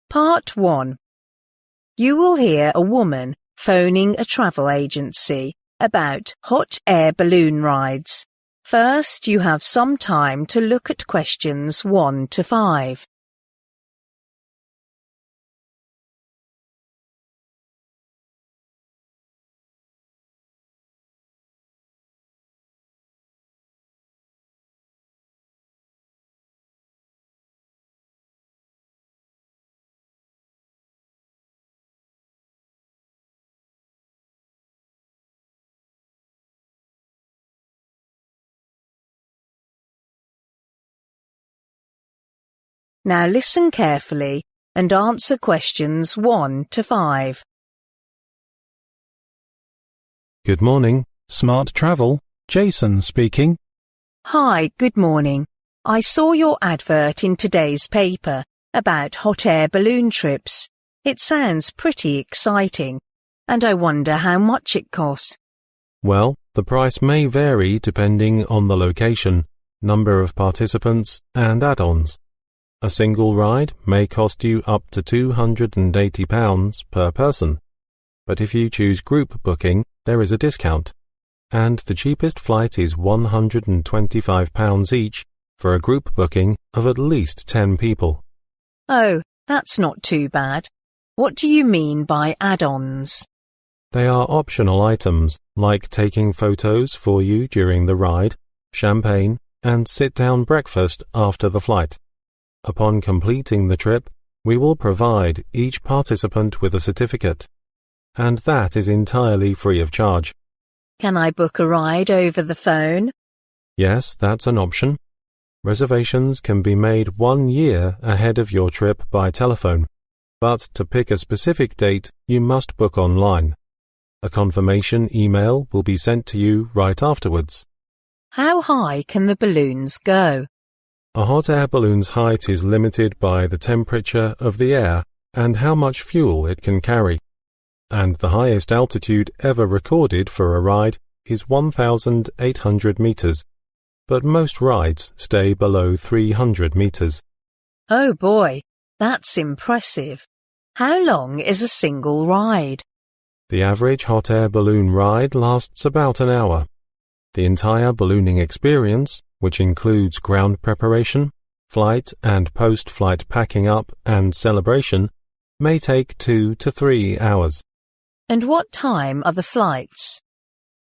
Part 1. You will hear a woman phoning a travel agency about hot air balloon rides. First, you have some time to look at questions 1 to 5. Now listen carefully and answer questions 1 to 5. Good morning, Smart Travel. Jason speaking. Hi, good morning. I saw your advert in today's paper about hot air balloon trips. It sounds pretty exciting, and I wonder how much it costs. Well, the price may vary depending on the location, number of participants, and add-ons. A single ride may cost you up to £280 per person, but if you choose group booking, there is a discount, and the cheapest flight is £125 each for a group booking of at least 10 people. Oh, that's not too bad. What do you mean by add-ons? They are optional items, like taking photos for you during the ride, champagne, and sit-down breakfast after the flight. Upon completing the trip, we will provide each participant with a certificate, and that is entirely free of charge. Can I book a ride over the phone? Yes, that's an option. Reservations can be made 1 year ahead of your trip by telephone, but to pick a specific date, you must book online. A confirmation email will be sent to you right afterwards. How high can the balloons go? A hot air balloon's height is limited by the temperature of the air and how much fuel it can carry, and the highest altitude ever recorded for a ride is 1,800 meters, but most rides stay below 300 meters. Oh boy, that's impressive. How long is a single ride? The average hot air balloon ride lasts about an hour. The entire ballooning experience, which includes ground preparation, flight and post-flight packing up and celebration, may take 2 to 3 hours. And what time are the flights?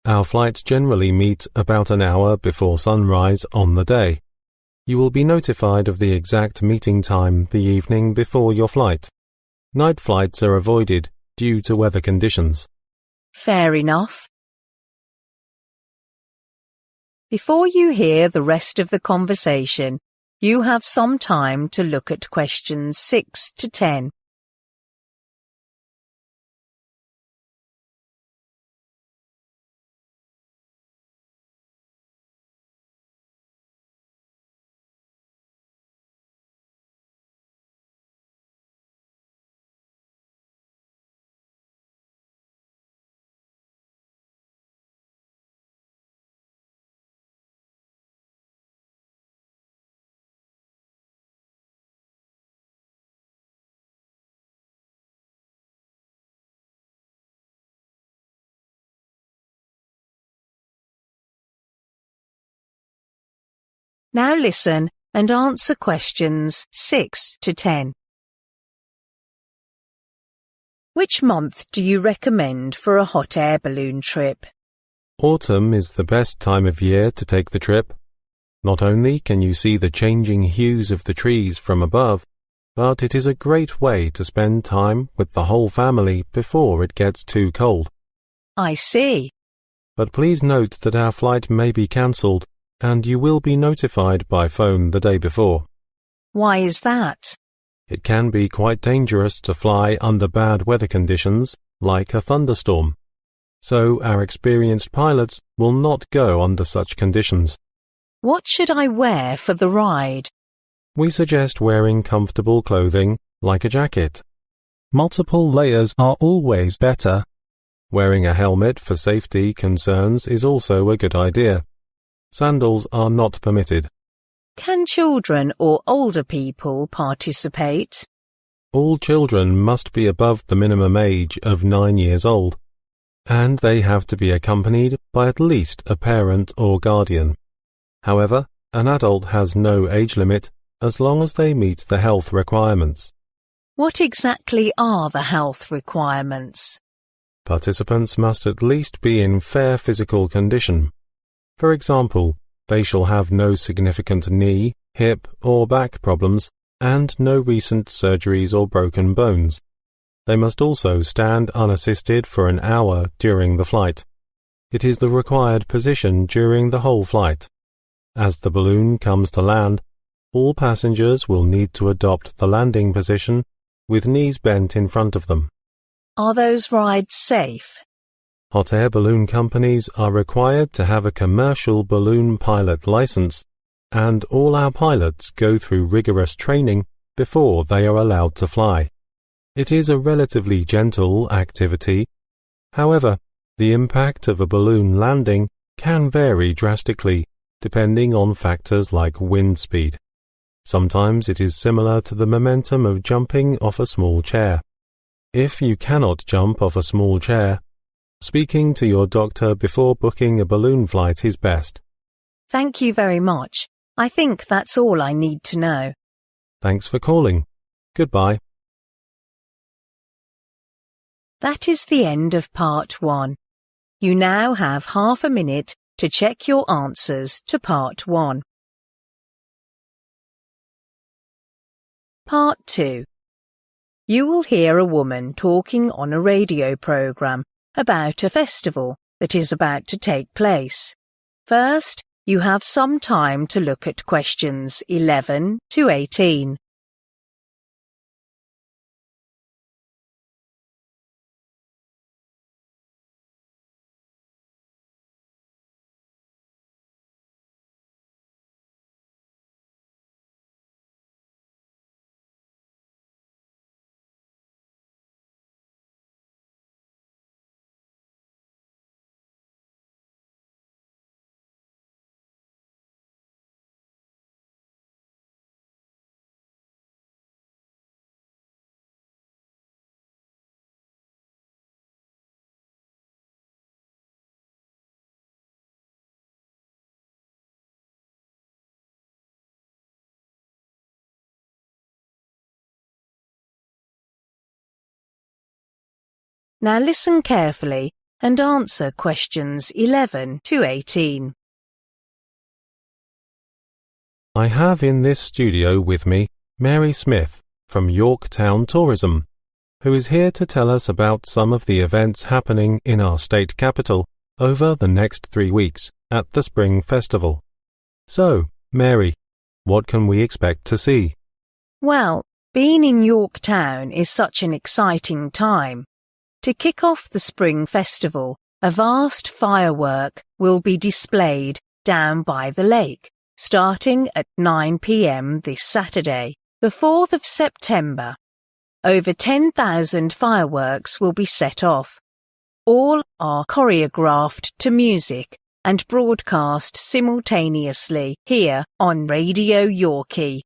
Our flights generally meet about an hour before sunrise on the day. You will be notified of the exact meeting time the evening before your flight. Night flights are avoided due to weather conditions. Fair enough. Before you hear the rest of the conversation, you have some time to look at questions 6 to 10. Now listen and answer questions 6 to 10. Which month do you recommend for a hot air balloon trip? Autumn is the best time of year to take the trip. Not only can you see the changing hues of the trees from above, but it is a great way to spend time with the whole family before it gets too cold. I see. But please note that our flight may be cancelled, and you will be notified by phone the day before. Why is that? It can be quite dangerous to fly under bad weather conditions, like a thunderstorm. So our experienced pilots will not go under such conditions. What should I wear for the ride? We suggest wearing comfortable clothing, like a jacket. Multiple layers are always better. Wearing a helmet for safety concerns is also a good idea. Sandals are not permitted. Can children or older people participate? All children must be above the minimum age of 9 years old, and they have to be accompanied by at least a parent or guardian. However, an adult has no age limit as long as they meet the health requirements. What exactly are the health requirements? Participants must at least be in fair physical condition. For example, they shall have no significant knee, hip, or back problems, and no recent surgeries or broken bones. They must also stand unassisted for an hour during the flight. It is the required position during the whole flight. As the balloon comes to land, all passengers will need to adopt the landing position with knees bent in front of them. Are those rides safe? Hot air balloon companies are required to have a commercial balloon pilot license, and all our pilots go through rigorous training before they are allowed to fly. It is a relatively gentle activity. However, the impact of a balloon landing can vary drastically, depending on factors like wind speed. Sometimes it is similar to the momentum of jumping off a small chair. If you cannot jump off a small chair, speaking to your doctor before booking a balloon flight is best. Thank you very much. I think that's all I need to know. Thanks for calling. Goodbye. That is the end of part 1. You now have half a minute to check your answers to part 1. Part 2. You will hear a woman talking on a radio program about a festival that is about to take place. First, you have some time to look at questions 11 to 18. Now listen carefully and answer questions 11 to 18. I have in this studio with me Mary Smith from Yorktown Tourism, who is here to tell us about some of the events happening in our state capital over the next 3 weeks at the Spring Festival. So, Mary, what can we expect to see? Well, being in Yorktown is such an exciting time. To kick off the Spring Festival, a vast firework will be displayed down by the lake, starting at 9 p.m. this Saturday, the 4th of September. Over 10,000 fireworks will be set off. All are choreographed to music and broadcast simultaneously here on Radio Yorkie.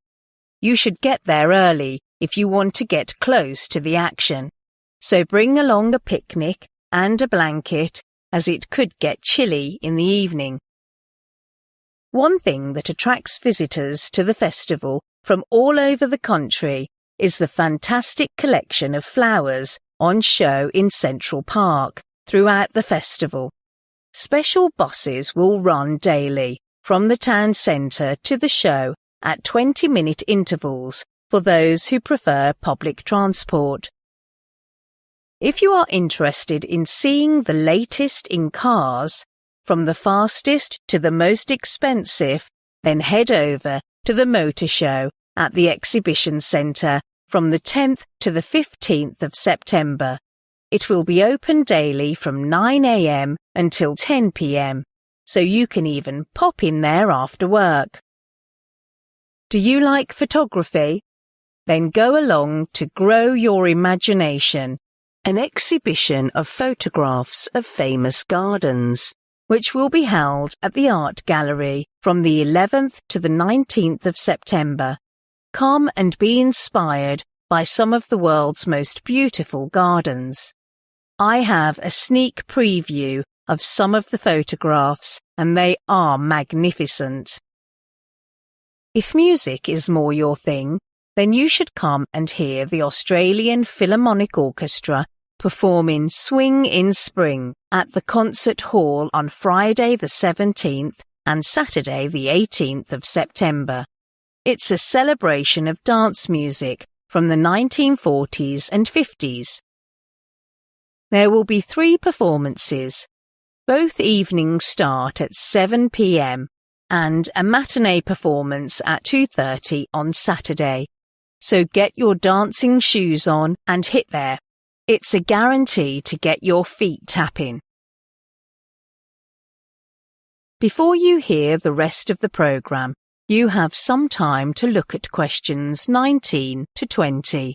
You should get there early if you want to get close to the action. So bring along a picnic and a blanket, as it could get chilly in the evening. One thing that attracts visitors to the festival from all over the country is the fantastic collection of flowers on show in Central Park throughout the festival. Special buses will run daily from the town centre to the show at 20-minute intervals for those who prefer public transport. If you are interested in seeing the latest in cars, from the fastest to the most expensive, then head over to the Motor Show at the Exhibition Centre from the 10th to the 15th of September. It will be open daily from 9 a.m. until 10 p.m, so you can even pop in there after work. Do you like photography? Then go along to Grow Your Imagination, an exhibition of photographs of famous gardens, which will be held at the Art Gallery from the 11th to the 19th of September. Come and be inspired by some of the world's most beautiful gardens. I have a sneak preview of some of the photographs, and they are magnificent. If music is more your thing, then you should come and hear the Australian Philharmonic Orchestra performing Swing in Spring at the Concert Hall on Friday the 17th and Saturday the 18th of September. It's a celebration of dance music from the 1940s and 50s. There will be 3 performances. Both evenings start at 7 p.m. and a matinee performance at 2:30 on Saturday. So get your dancing shoes on and hit there. It's a guarantee to get your feet tapping. Before you hear the rest of the program, you have some time to look at questions 19 to 20.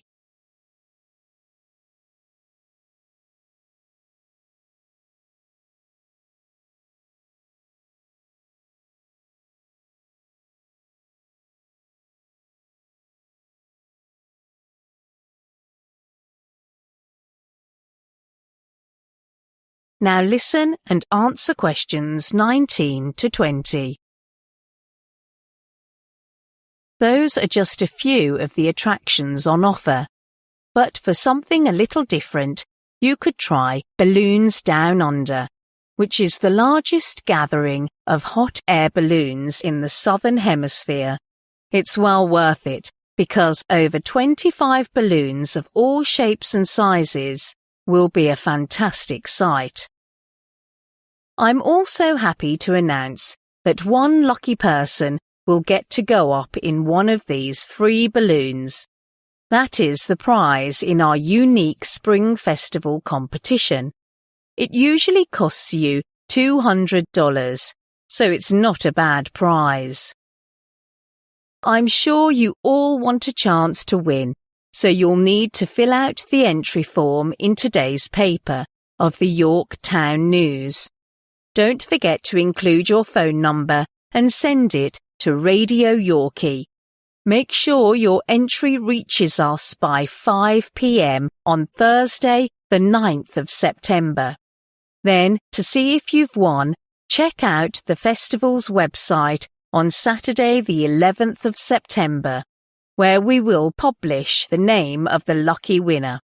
Now listen and answer questions 19 to 20. Those are just a few of the attractions on offer. But for something a little different, you could try Balloons Down Under, which is the largest gathering of hot air balloons in the Southern Hemisphere. It's well worth it because over 25 balloons of all shapes and sizes will be a fantastic sight. I'm also happy to announce that one lucky person will get to go up in one of these free balloons. That is the prize in our unique Spring Festival competition. It usually costs you $200, so it's not a bad prize. I'm sure you all want a chance to win, so you'll need to fill out the entry form in today's paper of the York Town News. Don't forget to include your phone number and send it to Radio Yorkie. Make sure your entry reaches us by 5 p.m. on Thursday, the 9th of September. Then, to see if you've won, check out the festival's website on Saturday, the 11th of September, where we will publish the name of the lucky winner.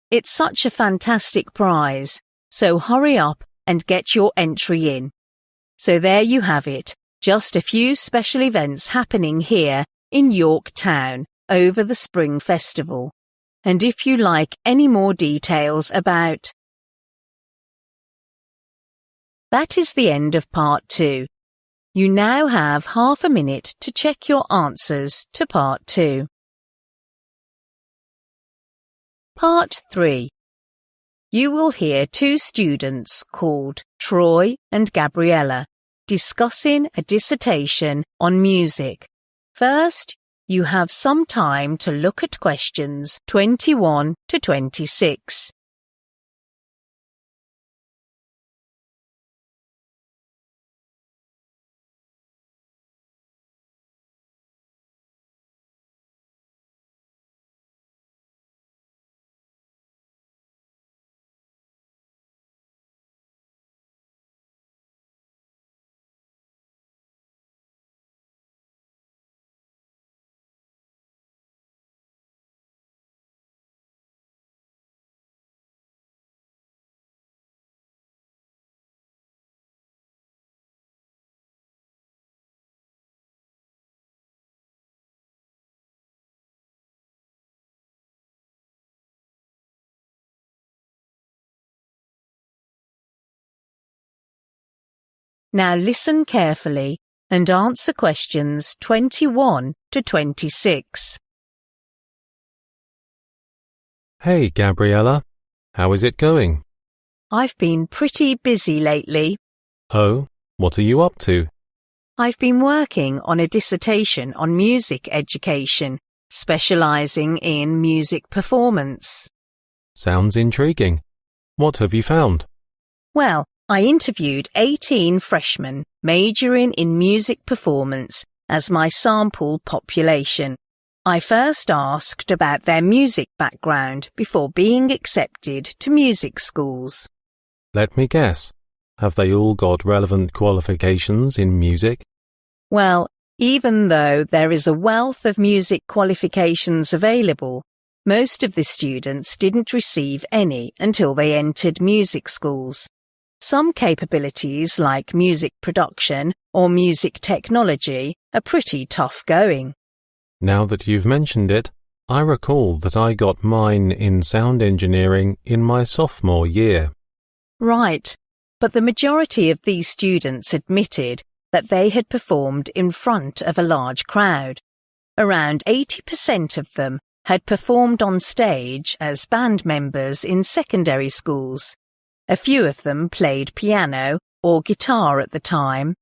It's such a fantastic prize, so hurry up and get your entry in. So there you have it, just a few special events happening here in York Town over the Spring Festival. And if you like any more details about... That is the end of part 2. You now have half a minute to check your answers to part 2. Part 3. You will hear 2 students called Troy and Gabriella discussing a dissertation on music. First, you have some time to look at questions 21 to 26. Now listen carefully and answer questions 21 to 26. Hey, Gabriella. How is it going? I've been pretty busy lately. Oh, what are you up to? I've been working on a dissertation on music education, specializing in music performance. Sounds intriguing. What have you found? Well, I interviewed 18 freshmen majoring in music performance as my sample population. I first asked about their music background before being accepted to music schools. Let me guess. Have they all got relevant qualifications in music? Well, even though there is a wealth of music qualifications available, most of the students didn't receive any until they entered music schools. Some capabilities like music production or music technology are pretty tough going. Now that you've mentioned it, I recall that I got mine in sound engineering in my sophomore year. Right, but the majority of these students admitted that they had performed in front of a large crowd. Around 80% of them had performed on stage as band members in secondary schools. A few of them played piano or guitar at the time,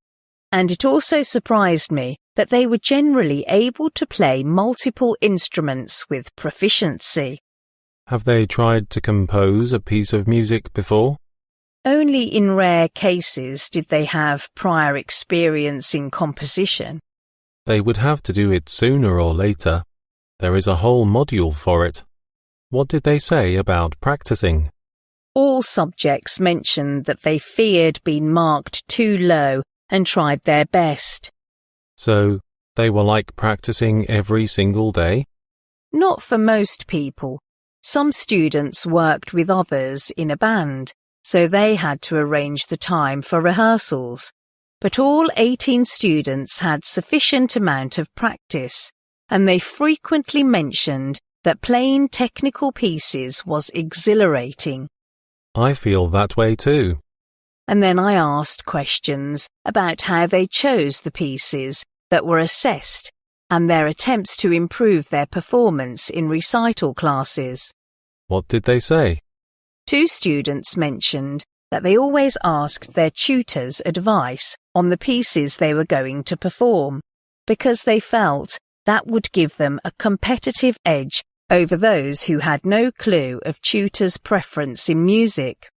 and it also surprised me that they were generally able to play multiple instruments with proficiency. Have they tried to compose a piece of music before? Only in rare cases did they have prior experience in composition. They would have to do it sooner or later. There is a whole module for it. What did they say about practicing? All subjects mentioned that they feared being marked too low and tried their best. So, they were like practicing every single day? Not for most people. Some students worked with others in a band, so they had to arrange the time for rehearsals. But all 18 students had sufficient amount of practice, and they frequently mentioned that playing technical pieces was exhilarating. I feel that way too. And then I asked questions about how they chose the pieces that were assessed and their attempts to improve their performance in recital classes. What did they say? 2 students mentioned that they always asked their tutors' advice on the pieces they were going to perform, because they felt that would give them a competitive edge over those who had no clue of tutors' preference in music.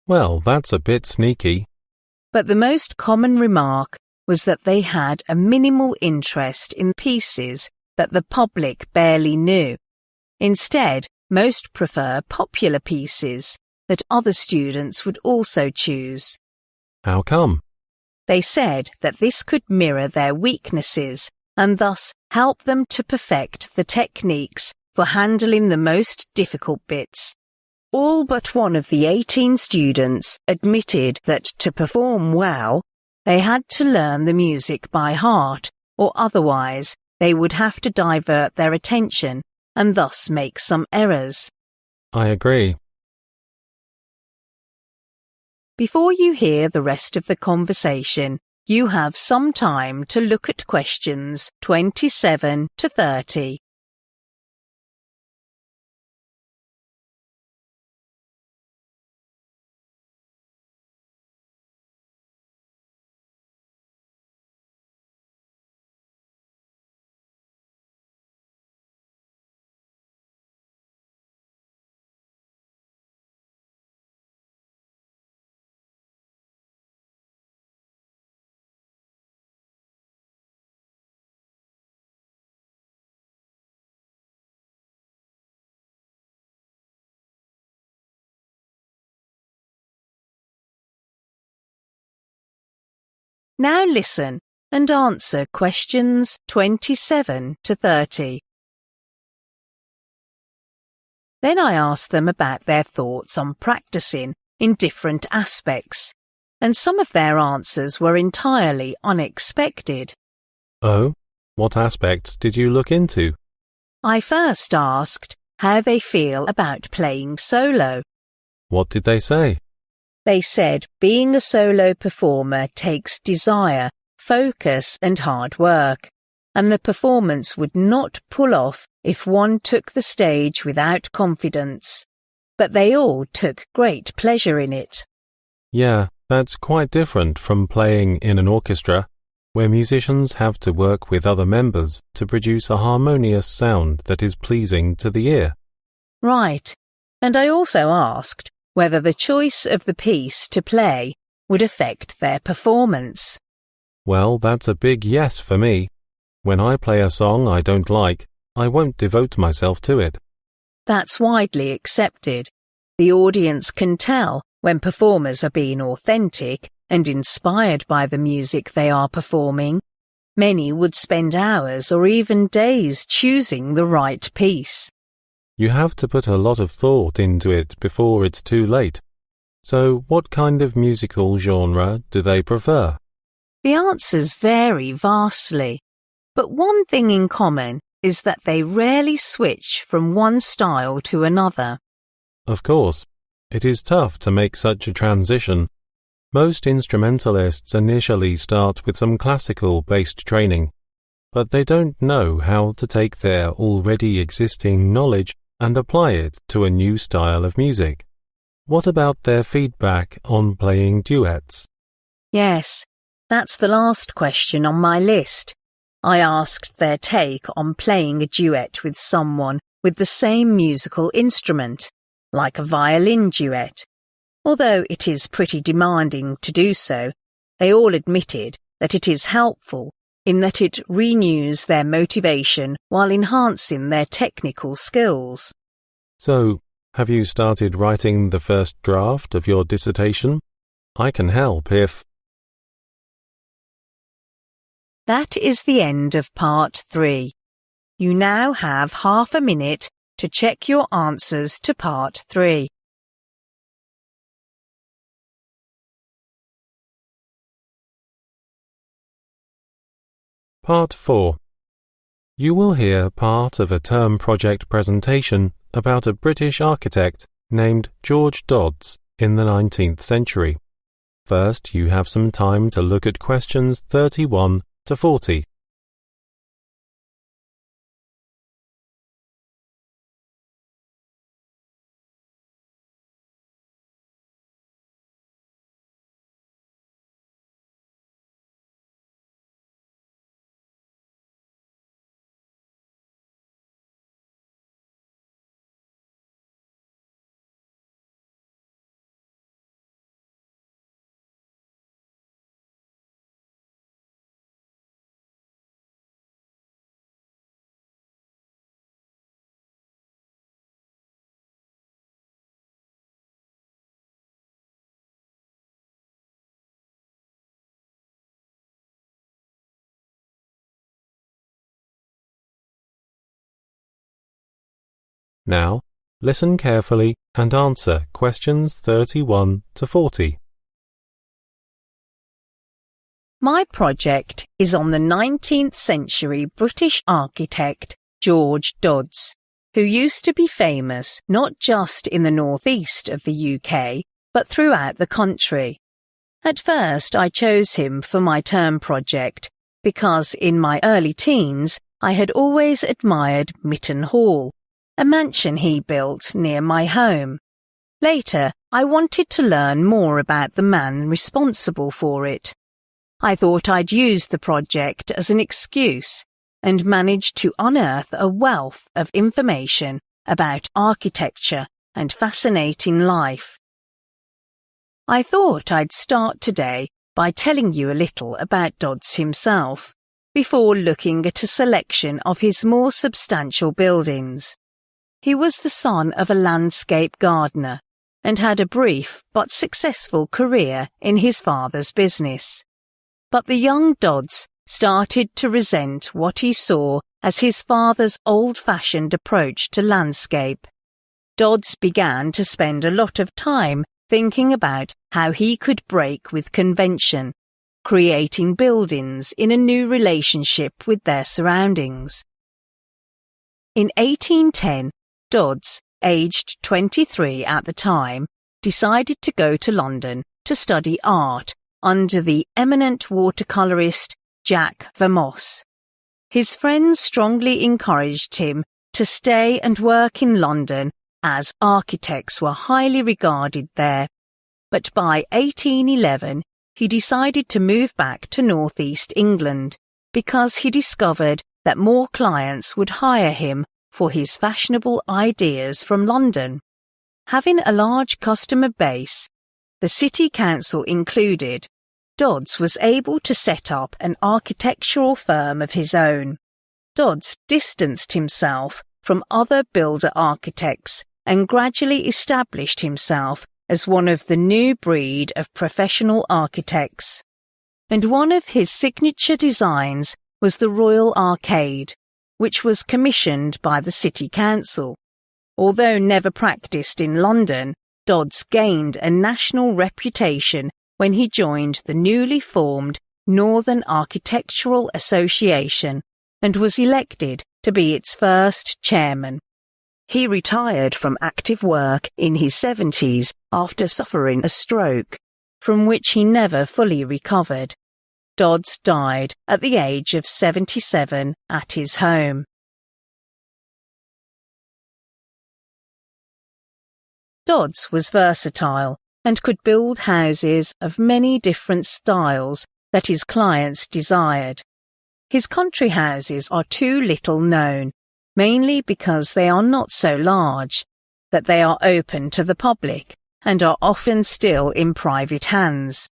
Well, that's a bit sneaky. But the most common remark was that they had a minimal interest in pieces that the public barely knew. Instead, most prefer popular pieces that other students would also choose. How come? They said that this could mirror their weaknesses and thus help them to perfect the techniques for handling the most difficult bits. All but one of the 18 students admitted that to perform well, they had to learn the music by heart, or otherwise they would have to divert their attention and thus make some errors. I agree. Before you hear the rest of the conversation, you have some time to look at questions 27 to 30. Now listen and answer questions 27 to 30. Then I asked them about their thoughts on practicing in different aspects, and some of their answers were entirely unexpected. Oh, what aspects did you look into? I first asked how they feel about playing solo. What did they say? They said being a solo performer takes desire, focus and hard work, and the performance would not pull off if one took the stage without confidence. But they all took great pleasure in it. Yeah, that's quite different from playing in an orchestra, where musicians have to work with other members to produce a harmonious sound that is pleasing to the ear. Right, and I also asked whether the choice of the piece to play would affect their performance. Well, that's a big yes for me. When I play a song I don't like, I won't devote myself to it. That's widely accepted. The audience can tell when performers are being authentic and inspired by the music they are performing. Many would spend hours or even days choosing the right piece. You have to put a lot of thought into it before it's too late. So what kind of musical genre do they prefer? The answers vary vastly, but one thing in common is that they rarely switch from one style to another. Of course, it is tough to make such a transition. Most instrumentalists initially start with some classical-based training, but they don't know how to take their already existing knowledge and apply it to a new style of music. What about their feedback on playing duets? Yes, that's the last question on my list. I asked their take on playing a duet with someone with the same musical instrument, like a violin duet. Although it is pretty demanding to do so, they all admitted that it is helpful in that it renews their motivation while enhancing their technical skills. So, have you started writing the first draft of your dissertation? I can help if... That is the end of part 3. You now have half a minute to check your answers to part 3. Part 4. You will hear part of a term project presentation about a British architect named George Dods in the 19th century. First, you have some time to look at questions 31 to 40. Now, listen carefully and answer questions 31 to 40. My project is on the 19th century British architect George Dods, who used to be famous not just in the northeast of the UK, but throughout the country. At first, I chose him for my term project because in my early teens, I had always admired Mytton Hall, a mansion he built near my home. Later, I wanted to learn more about the man responsible for it. I thought I'd use the project as an excuse and managed to unearth a wealth of information about architecture and fascinating life. I thought I'd start today by telling you a little about Dodds himself, before looking at a selection of his more substantial buildings. He was the son of a landscape gardener and had a brief but successful career in his father's business. But the young Dodds started to resent what he saw as his father's old-fashioned approach to landscape. Dodds began to spend a lot of time thinking about how he could break with convention, creating buildings in a new relationship with their surroundings. In 1810, Dodds, aged 23 at the time, decided to go to London to study art under the eminent watercolourist Jack Vermoss. His friends strongly encouraged him to stay and work in London as architects were highly regarded there, but by 1811 he decided to move back to northeast England because he discovered that more clients would hire him for his fashionable ideas from London. Having a large customer base, the city council included, Dodds was able to set up an architectural firm of his own. Dodds distanced himself from other builder architects and gradually established himself as one of the new breed of professional architects. And one of his signature designs was the Royal Arcade, which was commissioned by the City Council. Although never practiced in London, Dodds gained a national reputation when he joined the newly formed Northern Architectural Association and was elected to be its first chairman. He retired from active work in his 70s after suffering a stroke, from which he never fully recovered. Dodds died at the age of 77 at his home. Dodds was versatile and could build houses of many different styles that his clients desired. His country houses are too little known, mainly because they are not so large, that they are open to the public and are often still in private hands,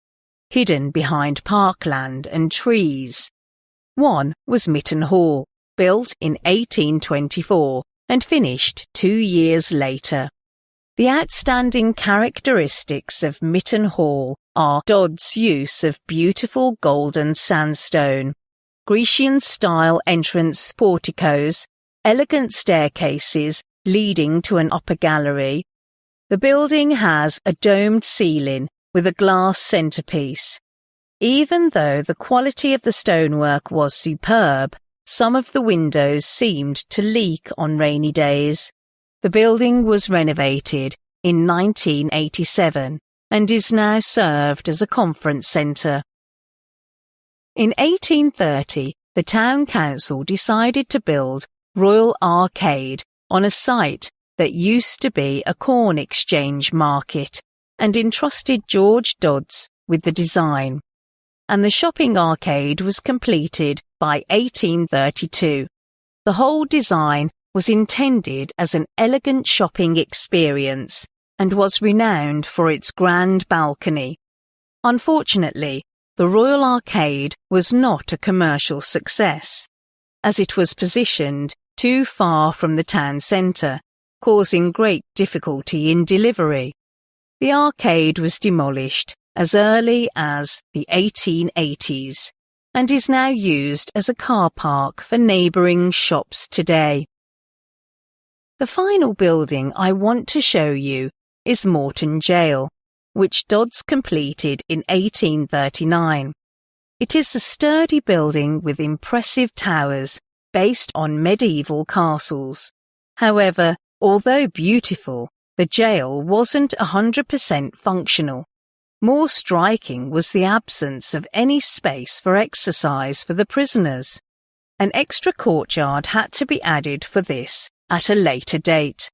hidden behind parkland and trees. One was Mitten Hall, built in 1824 and finished 2 years later. The outstanding characteristics of Mitten Hall are Dodds' use of beautiful golden sandstone, Grecian-style entrance porticos, elegant staircases leading to an upper gallery. The building has a domed ceiling with a glass centerpiece. Even though the quality of the stonework was superb, some of the windows seemed to leak on rainy days. The building was renovated in 1987 and is now served as a conference centre. In 1830, the town council decided to build Royal Arcade on a site that used to be a corn exchange market and entrusted George Dodds with the design. And the shopping arcade was completed by 1832. The whole design was intended as an elegant shopping experience and was renowned for its grand balcony. Unfortunately, the Royal Arcade was not a commercial success, as it was positioned too far from the town centre, causing great difficulty in delivery. The arcade was demolished as early as the 1880s and is now used as a car park for neighbouring shops today. The final building I want to show you is Morton Jail, which Dodds completed in 1839. It is a sturdy building with impressive towers based on medieval castles. However, although beautiful, the jail wasn't 100% functional. More striking was the absence of any space for exercise for the prisoners. An extra courtyard had to be added for this at a later date.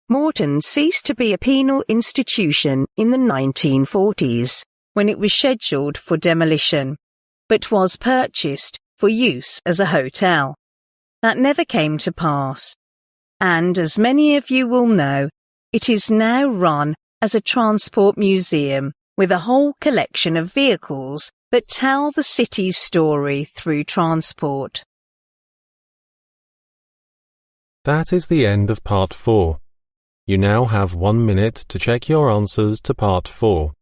Morton ceased to be a penal institution in the 1940s, when it was scheduled for demolition, but was purchased for use as a hotel. That never came to pass, and as many of you will know, it is now run as a transport museum with a whole collection of vehicles that tell the city's story through transport. That is the end of Part 4. You now have 1 minute to check your answers to Part 4.